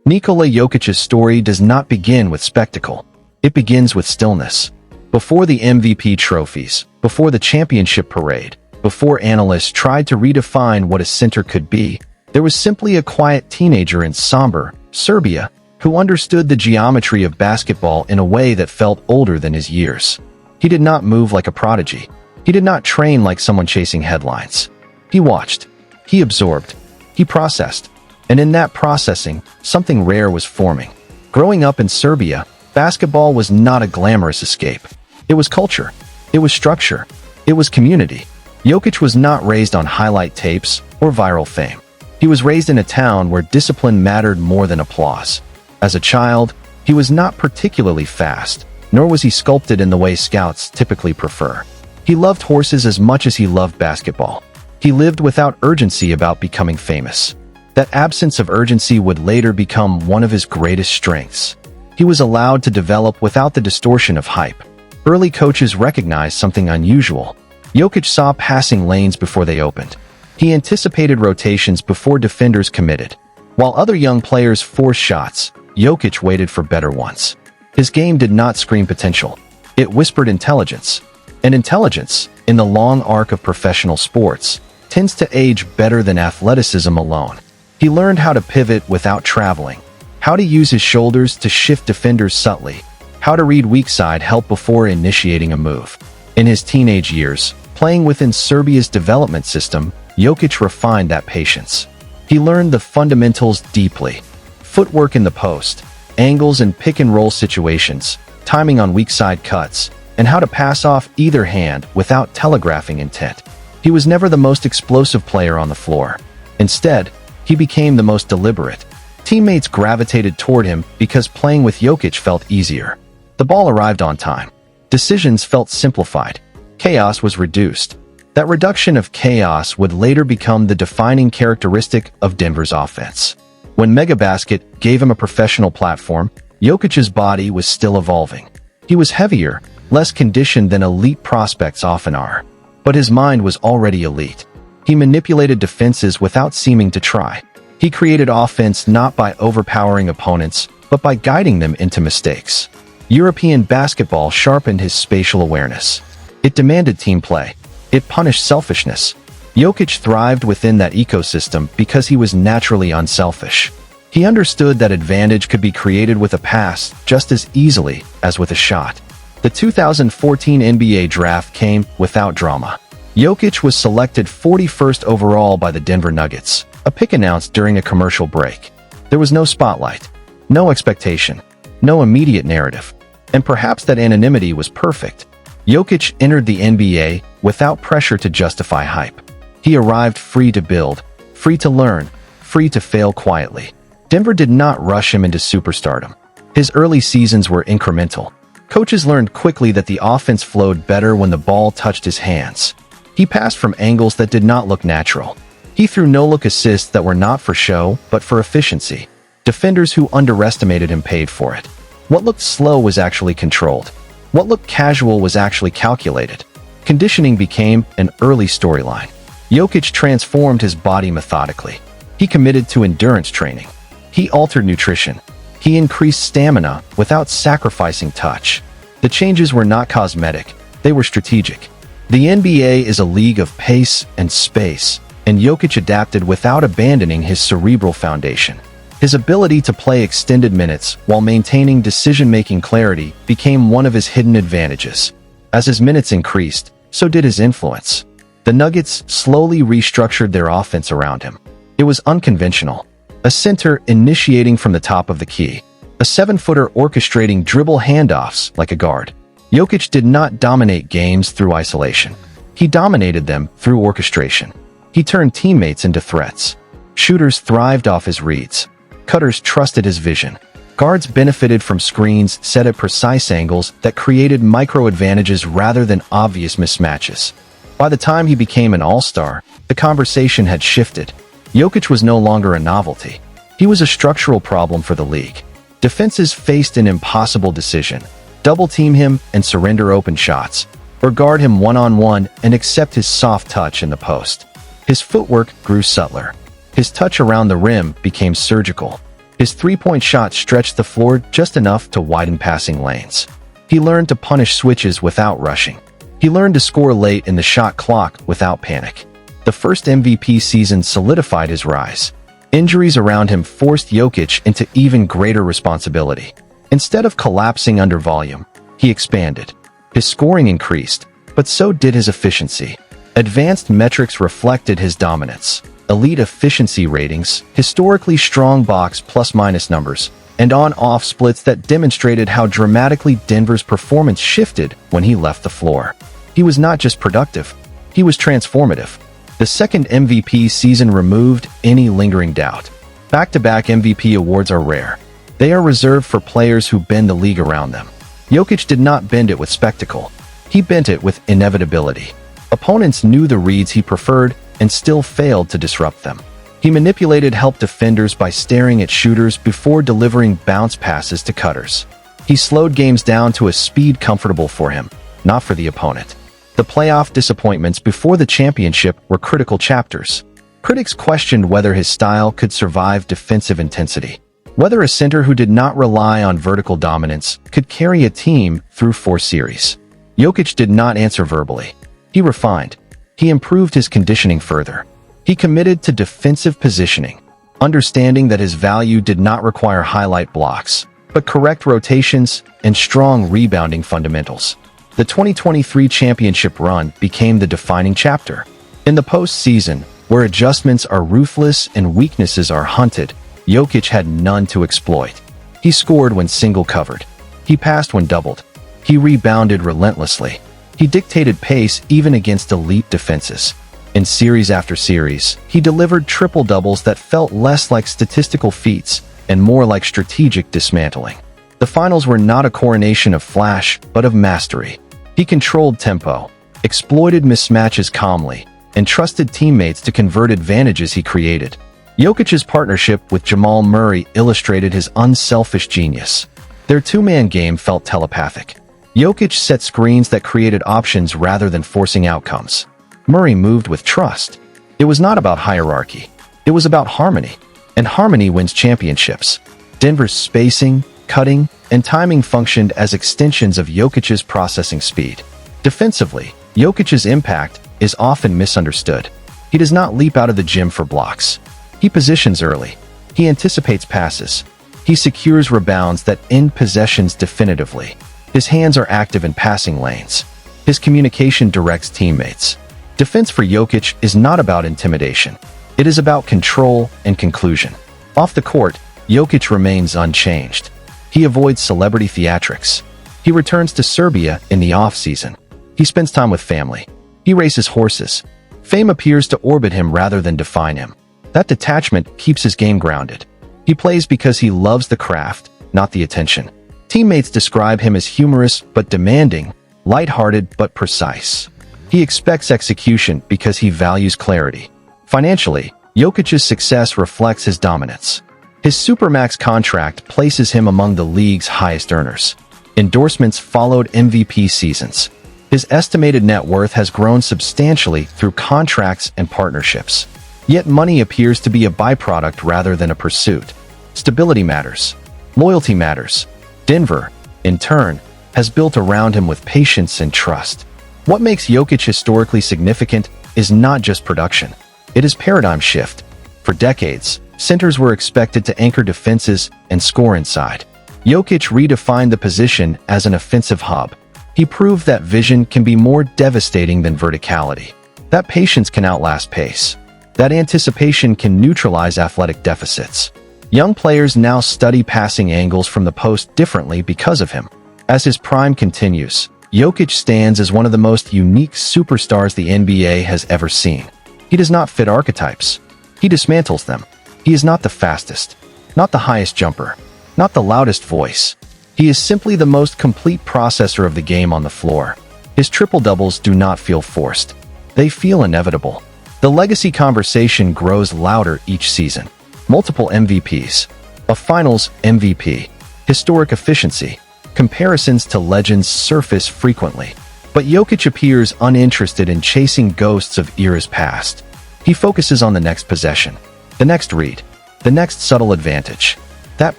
Nikola Jokic's story does not begin with spectacle. It begins with stillness. Before the MVP trophies, before the championship parade, before analysts tried to redefine what a center could be, there was simply a quiet teenager in somber Serbia who understood the geometry of basketball in a way that felt older than his years. He did not move like a prodigy. He did not train like someone chasing headlines. He watched. He absorbed. He processed. And in that processing, something rare was forming. Growing up in Serbia, basketball was not a glamorous escape. It was culture. It was structure. It was community. Jokic was not raised on highlight tapes or viral fame. He was raised in a town where discipline mattered more than applause. As a child, he was not particularly fast, nor was he sculpted in the way scouts typically prefer. He loved horses as much as he loved basketball. He lived without urgency about becoming famous. That absence of urgency would later become one of his greatest strengths. He was allowed to develop without the distortion of hype. Early coaches recognized something unusual. Jokic saw passing lanes before they opened. He anticipated rotations before defenders committed. While other young players forced shots, Jokic waited for better ones. His game did not scream potential. It whispered intelligence. And intelligence, in the long arc of professional sports, tends to age better than athleticism alone. He learned how to pivot without traveling, how to use his shoulders to shift defenders subtly, how to read weak side help before initiating a move. In his teenage years, playing within Serbia's development system, Jokic refined that patience. He learned the fundamentals deeply. Footwork in the post, angles and pick-and-roll situations, timing on weak side cuts, and how to pass off either hand without telegraphing intent. He was never the most explosive player on the floor. Instead, he became the most deliberate. Teammates gravitated toward him because playing with Jokic felt easier. The ball arrived on time. Decisions felt simplified. Chaos was reduced. That reduction of chaos would later become the defining characteristic of Denver's offense. When Megabasket gave him a professional platform, Jokic's body was still evolving. He was heavier, less conditioned than elite prospects often are. But his mind was already elite. He manipulated defenses without seeming to try. He created offense not by overpowering opponents, but by guiding them into mistakes. European basketball sharpened his spatial awareness. It demanded team play. It punished selfishness. Jokic thrived within that ecosystem because he was naturally unselfish. He understood that advantage could be created with a pass just as easily as with a shot. The 2014 NBA draft came without drama. Jokic was selected 41st overall by the Denver Nuggets, a pick announced during a commercial break. There was no spotlight, no expectation, no immediate narrative, and perhaps that anonymity was perfect. Jokic entered the NBA without pressure to justify hype. He arrived free to build, free to learn, free to fail quietly. Denver did not rush him into superstardom. His early seasons were incremental. Coaches learned quickly that the offense flowed better when the ball touched his hands. He passed from angles that did not look natural. He threw no-look assists that were not for show, but for efficiency. Defenders who underestimated him paid for it. What looked slow was actually controlled. What looked casual was actually calculated. Conditioning became an early storyline. Jokic transformed his body methodically. He committed to endurance training. He altered nutrition. He increased stamina without sacrificing touch. The changes were not cosmetic. They were strategic. The NBA is a league of pace and space, and Jokic adapted without abandoning his cerebral foundation. His ability to play extended minutes while maintaining decision-making clarity became one of his hidden advantages. As his minutes increased, so did his influence. The Nuggets slowly restructured their offense around him. It was unconventional. A center initiating from the top of the key. A 7-footer orchestrating dribble handoffs like a guard. Jokic did not dominate games through isolation. He dominated them through orchestration. He turned teammates into threats. Shooters thrived off his reads. Cutters trusted his vision. Guards benefited from screens set at precise angles that created micro-advantages rather than obvious mismatches. By the time he became an all-star, the conversation had shifted. Jokic was no longer a novelty. He was a structural problem for the league. Defenses faced an impossible decision: double-team him and surrender open shots, or guard him one-on-one and accept his soft touch in the post. His footwork grew subtler. His touch around the rim became surgical. His three-point shot stretched the floor just enough to widen passing lanes. He learned to punish switches without rushing. He learned to score late in the shot clock without panic. The first MVP season solidified his rise. Injuries around him forced Jokic into even greater responsibility. Instead of collapsing under volume, he expanded. His scoring increased, but so did his efficiency. Advanced metrics reflected his dominance. Elite efficiency ratings, historically strong box plus-minus numbers, and on-off splits that demonstrated how dramatically Denver's performance shifted when he left the floor. He was not just productive, he was transformative. The second MVP season removed any lingering doubt. Back-to-back MVP awards are rare. They are reserved for players who bend the league around them. Jokic did not bend it with spectacle. He bent it with inevitability. Opponents knew the reads he preferred and still failed to disrupt them. He manipulated help defenders by staring at shooters before delivering bounce passes to cutters. He slowed games down to a speed comfortable for him, not for the opponent. The playoff disappointments before the championship were critical chapters. Critics questioned whether his style could survive defensive intensity, whether a center who did not rely on vertical dominance could carry a team through 4 series. Jokic did not answer verbally. He refined. He improved his conditioning further. He committed to defensive positioning, understanding that his value did not require highlight blocks, but correct rotations and strong rebounding fundamentals. The 2023 championship run became the defining chapter. In the postseason, where adjustments are ruthless and weaknesses are hunted, Jokic had none to exploit. He scored when single covered. He passed when doubled. He rebounded relentlessly. He dictated pace even against elite defenses. In series after series, he delivered triple-doubles that felt less like statistical feats and more like strategic dismantling. The finals were not a coronation of flash, but of mastery. He controlled tempo, exploited mismatches calmly, and trusted teammates to convert advantages he created. Jokic's partnership with Jamal Murray illustrated his unselfish genius. Their two-man game felt telepathic. Jokic set screens that created options rather than forcing outcomes. Murray moved with trust. It was not about hierarchy. It was about harmony. And harmony wins championships. Denver's spacing, cutting, and timing functioned as extensions of Jokic's processing speed. Defensively, Jokic's impact is often misunderstood. He does not leap out of the gym for blocks. He positions early. He anticipates passes. He secures rebounds that end possessions definitively. His hands are active in passing lanes. His communication directs teammates. Defense for Jokic is not about intimidation. It is about control and conclusion. Off the court, Jokic remains unchanged. He avoids celebrity theatrics. He returns to Serbia in the off-season. He spends time with family. He races horses. Fame appears to orbit him rather than define him. That detachment keeps his game grounded. He plays because he loves the craft, not the attention. Teammates describe him as humorous but demanding, lighthearted but precise. He expects execution because he values clarity. Financially, Jokic's success reflects his dominance. His Supermax contract places him among the league's highest earners. Endorsements followed MVP seasons. His estimated net worth has grown substantially through contracts and partnerships. Yet money appears to be a byproduct rather than a pursuit. Stability matters. Loyalty matters. Denver, in turn, has built around him with patience and trust. What makes Jokic historically significant is not just production. It is paradigm shift. For decades, centers were expected to anchor defenses and score inside. Jokic redefined the position as an offensive hub. He proved that vision can be more devastating than verticality. That patience can outlast pace. That anticipation can neutralize athletic deficits. Young players now study passing angles from the post differently because of him. As his prime continues, Jokic stands as one of the most unique superstars the NBA has ever seen. He does not fit archetypes. He dismantles them. He is not the fastest, not the highest jumper, not the loudest voice. He is simply the most complete processor of the game on the floor. His triple-doubles do not feel forced. They feel inevitable. The legacy conversation grows louder each season. Multiple MVPs, a finals MVP, historic efficiency, comparisons to legends surface frequently. But Jokic appears uninterested in chasing ghosts of eras past. He focuses on the next possession, the next read, the next subtle advantage. That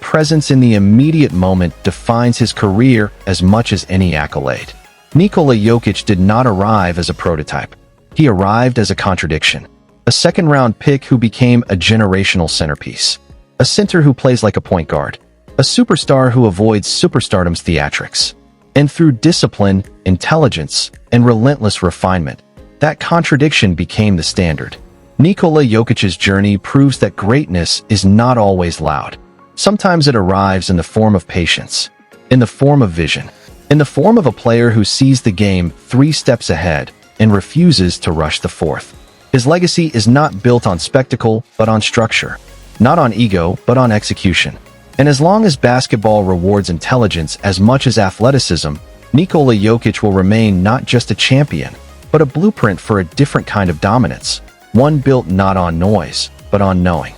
presence in the immediate moment defines his career as much as any accolade. Nikola Jokic did not arrive as a prototype. He arrived as a contradiction. A second-round pick who became a generational centerpiece. A center who plays like a point guard. A superstar who avoids superstardom's theatrics. And through discipline, intelligence, and relentless refinement, that contradiction became the standard. Nikola Jokic's journey proves that greatness is not always loud. Sometimes it arrives in the form of patience, in the form of vision, in the form of a player who sees the game 3 steps ahead and refuses to rush the 4th. His legacy is not built on spectacle, but on structure. Not on ego, but on execution. And as long as basketball rewards intelligence as much as athleticism, Nikola Jokic will remain not just a champion, but a blueprint for a different kind of dominance. One built not on noise, but on knowing.